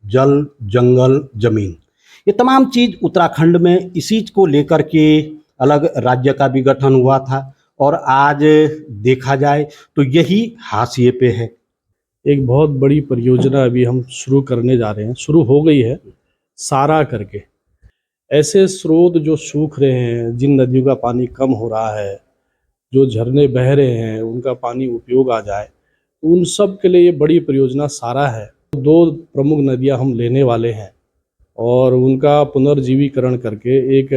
जल, जंगल, ज़मीन। ये तमाम चीज़ उत्तराखंड में इसी को लेकर के अलग राज्य का भी गठन हुआ था और आज देखा जाए तो यही हाशिए पे है। एक बहुत बड़ी परियोजना अभी हम शुरू करने जा रहे हैं, शुरू हो गई है सारा करके। ऐसे स्रोत जो सूख रहे हैं, जिन नदियों का पानी कम हो रहा है, जो झरने बह रहे हैं, उनका पानी उपयोग आ जाए, उन सब के लिए ये बड़ी परियोजना सारा है। 2 प्रमुख नदियां हम लेने वाले हैं और उनका पुनर्जीवीकरण करके एक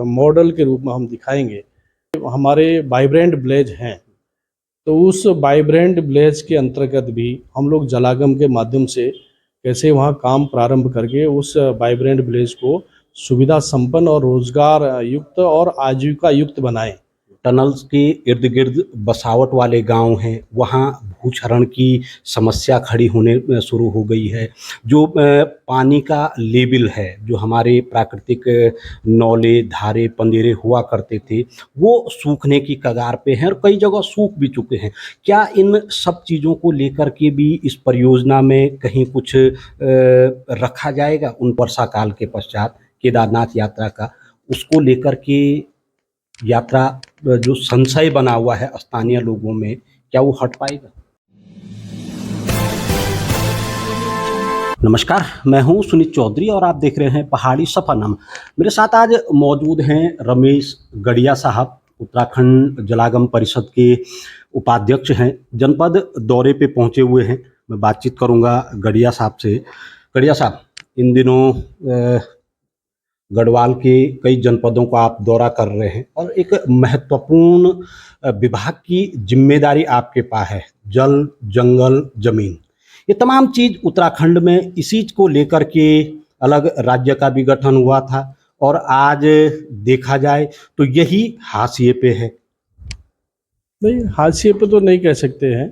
मॉडल के रूप में हम दिखाएंगे। हमारे वाइब्रेंट विलेज हैं, तो उस वाइब्रेंट विलेज के अंतर्गत भी हम लोग जलागम के माध्यम से कैसे वहाँ काम प्रारंभ करके उस वाइब्रेंट विलेज को सुविधा संपन्न और रोजगार युक्त और आजीविका युक्त बनाएं। टनल्स के इर्द गिर्द बसावट वाले गांव हैं, वहाँ भूक्षरण की समस्या खड़ी होने शुरू हो गई है। जो पानी का लेवल है, जो हमारे प्राकृतिक नौले, धारे, पंदेरे हुआ करते थे, वो सूखने की कगार पे हैं और कई जगह सूख भी चुके हैं। क्या इन सब चीज़ों को लेकर के भी इस परियोजना में कहीं कुछ रखा जाएगा उन वर्षा काल के पश्चात केदारनाथ यात्रा का, उसको लेकर के यात्रा जो संशय बना हुआ है स्थानीय लोगों में, क्या वो हट पाएगा? नमस्कार, मैं हूं सुनीत चौधरी और आप देख रहे हैं पहाड़ी सफरनामा। मेरे साथ आज मौजूद हैं रमेश गढ़िया साहब, उत्तराखंड जलागम परिषद के उपाध्यक्ष हैं, जनपद दौरे पे पहुंचे हुए हैं। मैं बातचीत करूंगा गढ़िया साहब से। गढ़िया साहब, इन दिनों गढ़वाल के कई जनपदों का आप दौरा कर रहे हैं और एक महत्वपूर्ण विभाग की जिम्मेदारी आपके पास है, जल, जंगल, ज़मीन। ये तमाम चीज़ उत्तराखंड में इसी को लेकर के अलग राज्य का भी गठन हुआ था और आज देखा जाए तो यही हाशिए पे है। नहीं, हाशिए पे तो नहीं कह सकते हैं।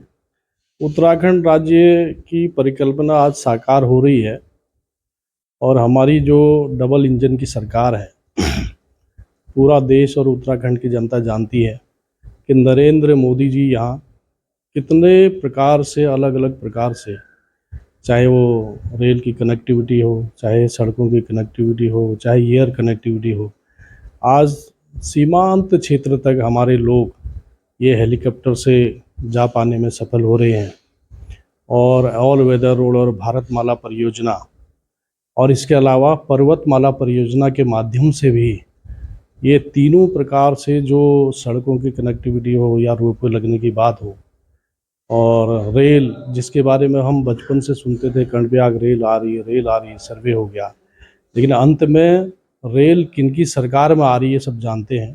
उत्तराखंड राज्य की परिकल्पना आज साकार हो रही है और हमारी जो डबल इंजन की सरकार है, पूरा देश और उत्तराखंड की जनता जानती है कि नरेंद्र मोदी जी यहाँ कितने प्रकार से, अलग अलग प्रकार से, चाहे वो रेल की कनेक्टिविटी हो, चाहे सड़कों की कनेक्टिविटी हो, चाहे एयर कनेक्टिविटी हो, आज सीमांत क्षेत्र तक हमारे लोग ये हेलीकॉप्टर से जा पाने में सफल हो रहे हैं। और ऑल वेदर रोड और भारतमाला परियोजना और इसके अलावा पर्वतमाला परियोजना के माध्यम से भी ये तीनों प्रकार से जो सड़कों की कनेक्टिविटी हो या रोपवे लगने की बात हो, और रेल जिसके बारे में हम बचपन से सुनते थे, कर्णप्रयाग रेल आ रही है, रेल आ रही है, सर्वे हो गया, लेकिन अंत में रेल किनकी सरकार में आ रही है सब जानते हैं।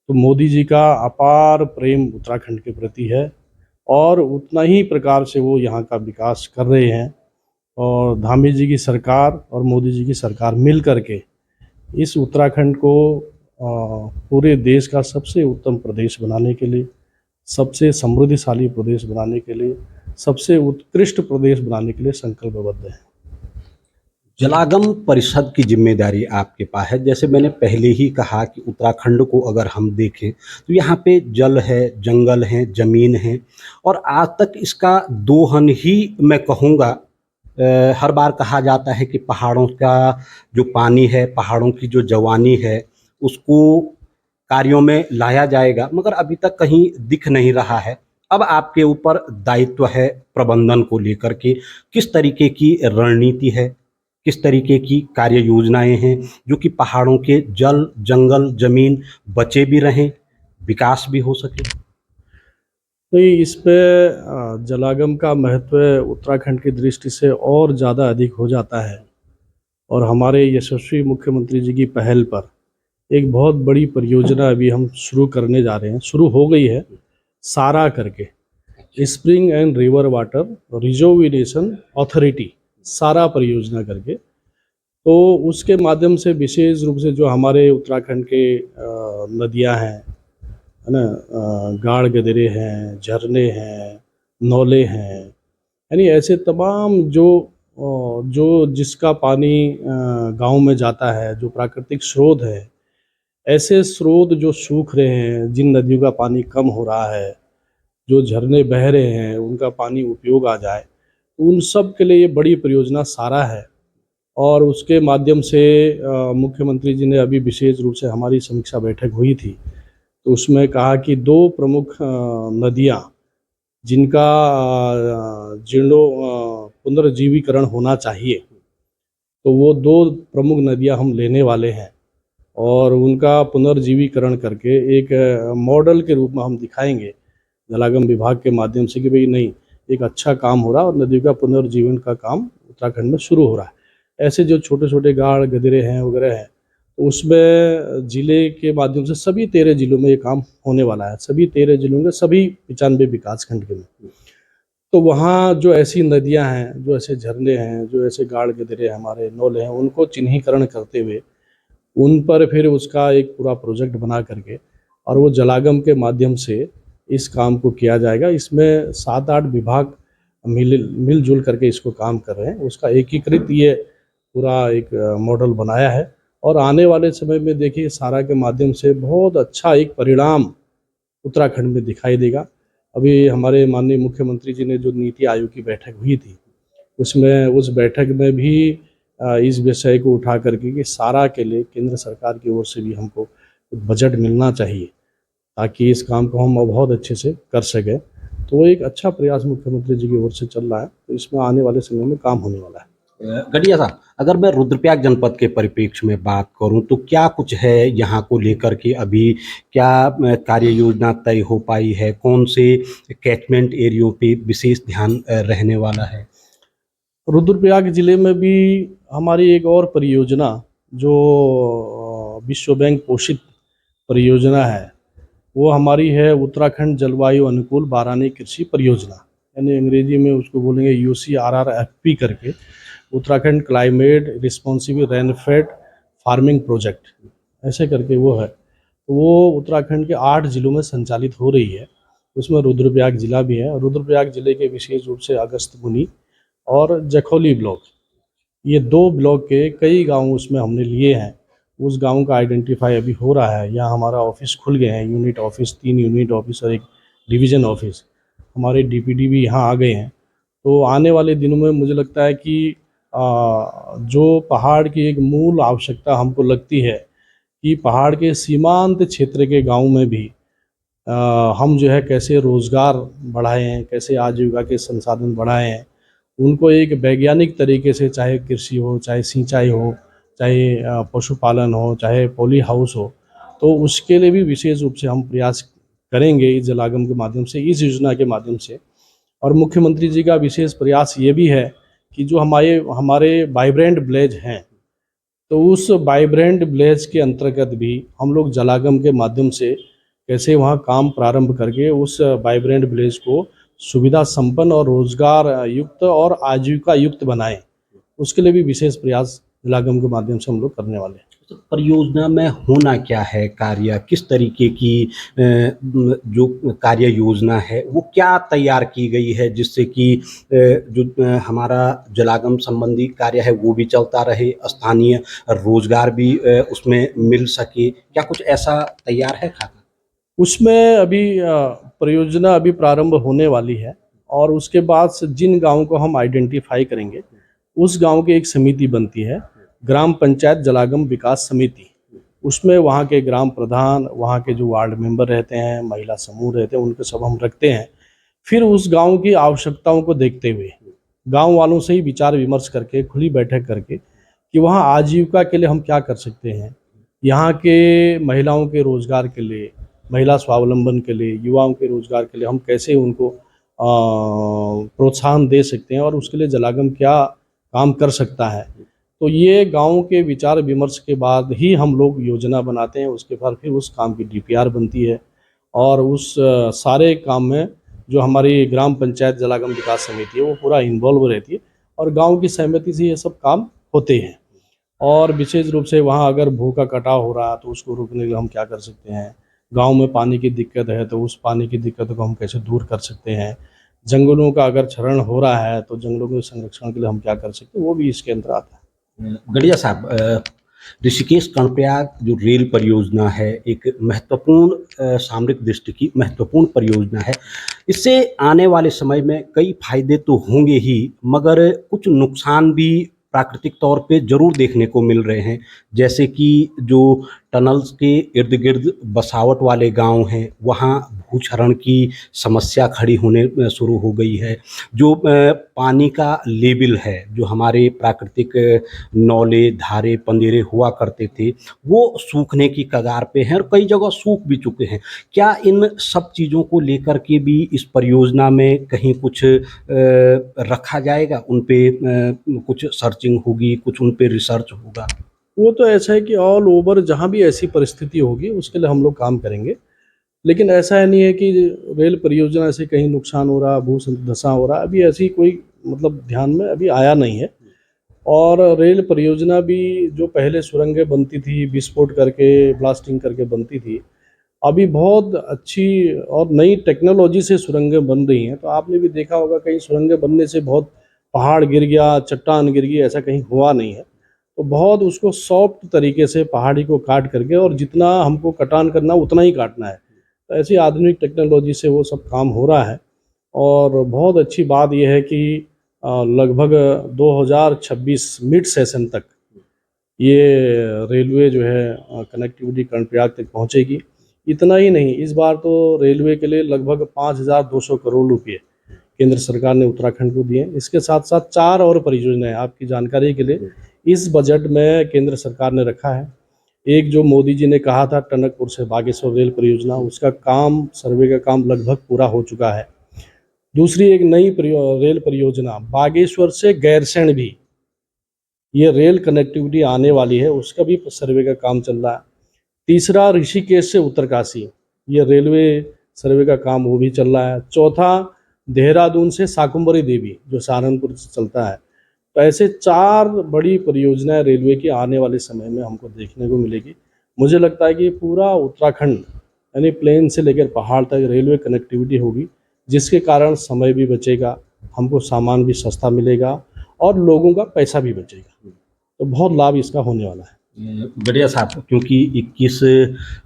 तो मोदी जी का अपार प्रेम उत्तराखंड के प्रति है और उतना ही प्रकार से वो यहाँ का विकास कर रहे हैं। और धामी जी की सरकार और मोदी जी की सरकार मिल करके इस उत्तराखंड को पूरे देश का सबसे उत्तम प्रदेश बनाने के लिए, सबसे समृद्धिशाली प्रदेश बनाने के लिए, सबसे उत्कृष्ट प्रदेश बनाने के लिए संकल्पबद्ध है। जलागम परिषद की जिम्मेदारी आपके पास है। जैसे मैंने पहले ही कहा कि उत्तराखंड को अगर हम देखें तो यहाँ पे जल है, जंगल है, ज़मीन है और आज तक इसका दोहन ही मैं कहूँगा। हर बार कहा जाता है कि पहाड़ों का जो पानी है, पहाड़ों की जो जवानी है, उसको कार्यों में लाया जाएगा, मगर अभी तक कहीं दिख नहीं रहा है। अब आपके ऊपर दायित्व है प्रबंधन को लेकर के, किस तरीके की रणनीति है, किस तरीके की कार्य योजनाएं हैं जो कि पहाड़ों के जल, जंगल, ज़मीन बचे भी रहें, विकास भी हो सके? तो इस पे जलागम का महत्व उत्तराखंड की दृष्टि से और ज़्यादा अधिक हो जाता है और हमारे यशस्वी मुख्यमंत्री जी की पहल पर एक बहुत बड़ी परियोजना अभी हम शुरू करने जा रहे हैं, शुरू हो गई है सारा करके, spring and river water reservation authority, सारा परियोजना करके। तो उसके माध्यम से विशेष रूप से जो हमारे उत्तराखंड के नदियां हैं, है ना, गाढ़ गदेरे हैं, झरने हैं, नौले हैं, यानी ऐसे तमाम जो जिसका पानी गांव में जाता है, जो प्राकृतिक स्रोत है, ऐसे स्रोत जो सूख रहे हैं, जिन नदियों का पानी कम हो रहा है, जो झरने बह रहे हैं, उनका पानी उपयोग आ जाए, उन सब के लिए ये बड़ी परियोजना सारा है। और उसके माध्यम से मुख्यमंत्री जी ने अभी विशेष रूप से हमारी समीक्षा बैठक हुई थी, तो उसमें कहा कि दो प्रमुख नदियाँ जिनका पुनर्जीवीकरण होना चाहिए, तो वो दो प्रमुख नदियाँ हम लेने वाले हैं और उनका पुनर्जीवीकरण करके एक मॉडल के रूप में हम दिखाएंगे जलागम विभाग के माध्यम से कि भाई नहीं, एक अच्छा काम हो रहा है और नदियों का पुनर्जीवन का काम उत्तराखंड में शुरू हो रहा है। ऐसे जो छोटे छोटे गाढ़ गदेरे हैं वगैरह हैं, तो उसमें जिले के माध्यम से सभी 13 जिलों में ये काम होने वाला है, सभी 13 जिलों के सभी 95 विकास खंड के में। तो वहाँ जो ऐसी नदियाँ हैं, जो ऐसे झरने हैं, जो ऐसे गाढ़ गदेरे हमारे नौले हैं, उनको चिन्हीकरण करते हुए उन पर फिर उसका एक पूरा प्रोजेक्ट बना करके और वो जलागम के माध्यम से इस काम को किया जाएगा। इसमें 7-8 विभाग मिलजुल करके इसको काम कर रहे हैं। उसका एकीकृत ये पूरा एक मॉडल बनाया है और आने वाले समय में देखिए सारा के माध्यम से बहुत अच्छा एक परिणाम उत्तराखंड में दिखाई देगा। अभी हमारे माननीय मुख्यमंत्री जी ने जो नीति आयोग की बैठक हुई थी, उसमें उस बैठक में भी इस विषय को उठा करके कि सारा के लिए केंद्र सरकार की ओर से भी हमको बजट मिलना चाहिए ताकि इस काम को हम बहुत अच्छे से कर सकें। तो वो एक अच्छा प्रयास मुख्यमंत्री जी की ओर से चल रहा है, तो इसमें आने वाले समय में काम होने वाला है। गढ़िया साहब, अगर मैं रुद्रप्रयाग जनपद के परिप्रेक्ष्य में बात करूं तो क्या कुछ है यहाँ को लेकर के अभी, क्या कार्य योजना तय हो पाई है, कौन से कैचमेंट एरियो पे विशेष ध्यान रहने वाला है? रुद्रप्रयाग जिले में भी हमारी एक और परियोजना जो विश्व बैंक पोषित परियोजना है, वो हमारी है उत्तराखंड जलवायु अनुकूल बारानी कृषि परियोजना, यानी अंग्रेजी में उसको बोलेंगे UCRRFP करके, Uttarakhand climate responsive rainfed farming project, ऐसे करके वो है। तो वो उत्तराखंड के 8 जिलों में संचालित हो रही है। उसमें रुद्रप्रयाग जिला भी है। रुद्रप्रयाग जिले के विशेष रूप से अगस्त्यमुनि और जखौली ब्लॉक, ये 2 ब्लॉक के कई गांव उसमें हमने लिए हैं। उस गांव का आइडेंटिफाई अभी हो रहा है। यहाँ हमारा ऑफिस खुल गए हैं, यूनिट ऑफिस, 3 यूनिट ऑफिस और एक डिवीज़न ऑफिस। हमारे DPD भी यहाँ आ गए हैं। तो आने वाले दिनों में मुझे लगता है कि जो पहाड़ की एक मूल आवश्यकता हमको लगती है कि पहाड़ के सीमांत क्षेत्र के गाँव में भी हम जो है कैसे रोज़गार बढ़ाएँ, कैसे आजीविका के संसाधन बढ़ाएँ, उनको एक वैज्ञानिक तरीके से, चाहे कृषि हो, चाहे सिंचाई हो, चाहे पशुपालन हो, चाहे पॉली हाउस हो, तो उसके लिए भी विशेष रूप से हम प्रयास करेंगे इस जलागम के माध्यम से, इस योजना के माध्यम से। और मुख्यमंत्री जी का विशेष प्रयास ये भी है कि जो हमारे हमारे वाइब्रेंट विलेज हैं, तो उस वाइब्रेंट विलेज के अंतर्गत भी हम लोग जलागम के माध्यम से कैसे वहाँ काम प्रारंभ करके उस वाइब्रेंट विलेज को सुविधा संपन्न और रोजगार युक्त और आजीविका युक्त बनाएं, उसके लिए भी विशेष प्रयास जलागम के माध्यम से हम लोग करने वाले हैं। तो परियोजना में होना क्या है कार्य, किस तरीके की जो कार्य योजना है वो क्या तैयार की गई है जिससे कि जो हमारा जलागम संबंधी कार्य है वो भी चलता रहे, स्थानीय रोजगार भी उसमें मिल सके, क्या कुछ ऐसा तैयार है खाका? उसमें अभी परियोजना अभी प्रारंभ होने वाली है और उसके बाद से जिन गाँव को हम आइडेंटिफाई करेंगे, उस गांव की एक समिति बनती है, ग्राम पंचायत जलागम विकास समिति। उसमें वहाँ के ग्राम प्रधान, वहाँ के जो वार्ड मेंबर रहते हैं, महिला समूह रहते हैं, उनको सब हम रखते हैं। फिर उस गांव की आवश्यकताओं को देखते हुए गांव वालों से ही विचार विमर्श करके, खुली बैठक करके कि वहाँ आजीविका के लिए हम क्या कर सकते हैं, यहाँ के महिलाओं के रोजगार के लिए, महिला स्वावलंबन के लिए, युवाओं के रोजगार के लिए हम कैसे उनको प्रोत्साहन दे सकते हैं और उसके लिए जलागम क्या काम कर सकता है। तो ये गाँव के विचार विमर्श के बाद ही हम लोग योजना बनाते हैं। उसके बाद फिर उस काम की DPR बनती है और उस सारे काम में जो हमारी ग्राम पंचायत जलागम विकास समिति है वो पूरा इन्वॉल्व रहती है और गांव की सहमति से ये सब काम होते हैं। और विशेष रूप से वहाँ अगर भू का कटाव हो रहा है तो उसको रोकने के लिए हम क्या कर सकते हैं, गांव में पानी की दिक्कत है तो उस पानी की दिक्कत को हम कैसे दूर कर सकते हैं, जंगलों का अगर क्षरण हो रहा है तो जंगलों के संरक्षण के लिए हम क्या कर सकते हैं, वो भी इसके अंदर आता है। गढ़िया साहब, ऋषिकेश कर्णप्रयाग जो रेल परियोजना है एक महत्वपूर्ण सामरिक दृष्टि की महत्वपूर्ण परियोजना है। इससे आने वाले समय में कई फायदे तो होंगे ही, मगर कुछ नुकसान भी प्राकृतिक तौर पे ज़रूर देखने को मिल रहे हैं। जैसे कि जो टनल्स के इर्द-गिर्द बसावट वाले गाँव हैं, वहाँ भूक्षरण की समस्या खड़ी होने शुरू हो गई है। जो पानी का लेवल है, जो हमारे प्राकृतिक नौले, धारे, पंदेरे हुआ करते थे, वो सूखने की कगार पे हैं और कई जगह सूख भी चुके हैं। क्या इन सब चीज़ों को लेकर के भी इस परियोजना में कहीं कुछ रखा जाएगा? उन पे कुछ सर्चिंग होगी, कुछ उन पे रिसर्च होगा? वो तो ऐसा है कि ऑल ओवर जहाँ भी ऐसी परिस्थिति होगी उसके लिए हम लोग काम करेंगे। लेकिन ऐसा है नहीं है कि रेल परियोजना से कहीं नुकसान हो रहा, भू धसा हो रहा, अभी ऐसी कोई मतलब ध्यान में अभी आया नहीं है। और रेल परियोजना भी जो पहले सुरंगें बनती थी, विस्फोट करके, ब्लास्टिंग करके बनती थी, अभी बहुत अच्छी और नई टेक्नोलॉजी से सुरंगें बन रही हैं। तो आपने भी देखा होगा कहीं सुरंगें बनने से बहुत पहाड़ गिर गया, चट्टान गिर गई, ऐसा कहीं हुआ नहीं है। तो बहुत उसको सॉफ्ट तरीके से पहाड़ी को काट करके, और जितना हमको कटान करना उतना ही काटना है, तो ऐसी आधुनिक टेक्नोलॉजी से वो सब काम हो रहा है। और बहुत अच्छी बात यह है कि लगभग 2026 मिड सेशन तक ये रेलवे जो है कनेक्टिविटी कर्णप्रयाग तक पहुंचेगी। इतना ही नहीं, इस बार तो रेलवे के लिए लगभग 5,200 करोड़ रुपए केंद्र सरकार ने उत्तराखंड को दिए। इसके साथ साथ 4 और परियोजनाएं आपकी जानकारी के लिए इस बजट में केंद्र सरकार ने रखा है। एक जो मोदी जी ने कहा था टनकपुर से बागेश्वर रेल परियोजना, उसका काम, सर्वे का काम लगभग पूरा हो चुका है। दूसरी एक नई रेल परियोजना बागेश्वर से गैरसैंण भी ये रेल कनेक्टिविटी आने वाली है, उसका भी सर्वे का काम चल रहा है। तीसरा ऋषिकेश से उत्तरकाशी, ये रेलवे सर्वे का काम वो भी चल रहा है। चौथा देहरादून से शाकुंभरी देवी जो सहारनपुर से चलता है। तो ऐसे 4 बड़ी परियोजनाएं रेलवे की आने वाले समय में हमको देखने को मिलेगी। मुझे लगता है कि पूरा उत्तराखंड यानी प्लेन से लेकर पहाड़ तक रेलवे कनेक्टिविटी होगी, जिसके कारण समय भी बचेगा, हमको सामान भी सस्ता मिलेगा और लोगों का पैसा भी बचेगा। तो बहुत लाभ इसका होने वाला है। बढ़िया साहब, क्योंकि 21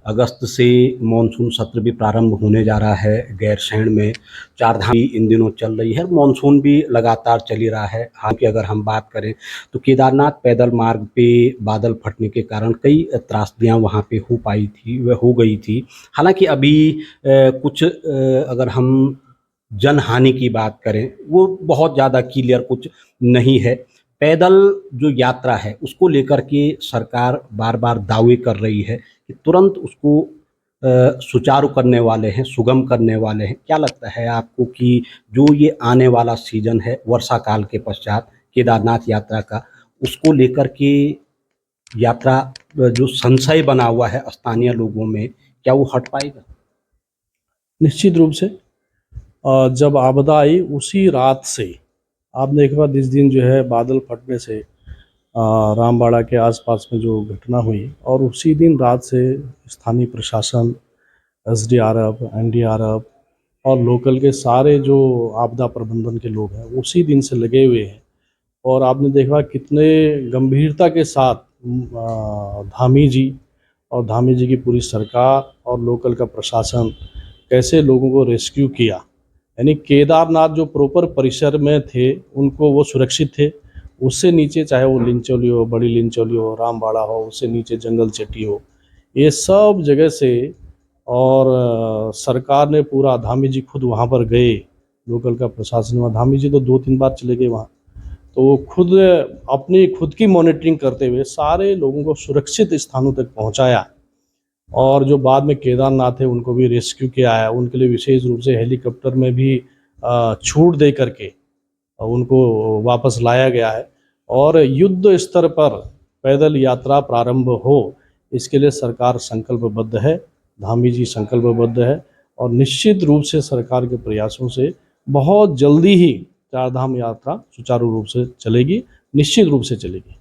अगस्त से मानसून सत्र भी प्रारंभ होने जा रहा है गैरसैंण में। चारधाम भी इन दिनों चल रही है, मानसून भी लगातार चल ही रहा है। हालांकि अगर हम बात करें तो केदारनाथ पैदल मार्ग पे बादल फटने के कारण कई त्रासदियाँ वहाँ पे हो गई थी। हालांकि अभी कुछ अगर हम जनहानि की बात करें, वो बहुत ज़्यादा क्लियर कुछ नहीं है। पैदल जो यात्रा है उसको लेकर के सरकार बार बार दावे कर रही है कि तुरंत उसको सुचारू करने वाले हैं, सुगम करने वाले हैं। क्या लगता है आपको कि जो ये आने वाला सीजन है वर्षा काल के पश्चात केदारनाथ यात्रा का, उसको लेकर के यात्रा जो संशय बना हुआ है स्थानीय लोगों में, क्या वो हट पाएगा? निश्चित रूप से जब आपदा आई उसी रात से आपने एक बार, जिस दिन जो है बादल फटने से रामबाड़ा के आसपास में जो घटना हुई, और उसी दिन रात से स्थानीय प्रशासन, एसडीआरएफ, एनडीआरएफ और लोकल के सारे जो आपदा प्रबंधन के लोग हैं उसी दिन से लगे हुए हैं। और आपने देखा कितने गंभीरता के साथ धामी जी की पूरी सरकार और लोकल का प्रशासन कैसे लोगों को रेस्क्यू किया। यानी केदारनाथ जो प्रॉपर परिसर में थे उनको वो सुरक्षित थे, उससे नीचे चाहे वो लिंचौली हो, बड़ी लिंचौली हो, रामबाड़ा हो, उससे नीचे जंगल चट्टी हो, ये सब जगह से। और सरकार ने पूरा, धामी जी खुद वहाँ पर गए, लोकल का प्रशासन वहाँ, धामी जी तो 2-3 बार चले गए वहाँ, तो वो खुद अपनी खुद की मॉनिटरिंग करते हुए सारे लोगों को सुरक्षित स्थानों तक पहुँचाया। और जो बाद में केदारनाथ है उनको भी रेस्क्यू किया है, उनके लिए विशेष रूप से हेलीकॉप्टर में भी छूट दे करके उनको वापस लाया गया है। और युद्ध स्तर पर पैदल यात्रा प्रारंभ हो, इसके लिए सरकार संकल्पबद्ध है, धामी जी संकल्पबद्ध है। और निश्चित रूप से सरकार के प्रयासों से बहुत जल्दी ही चारधाम यात्रा सुचारू रूप से चलेगी, निश्चित रूप से चलेगी।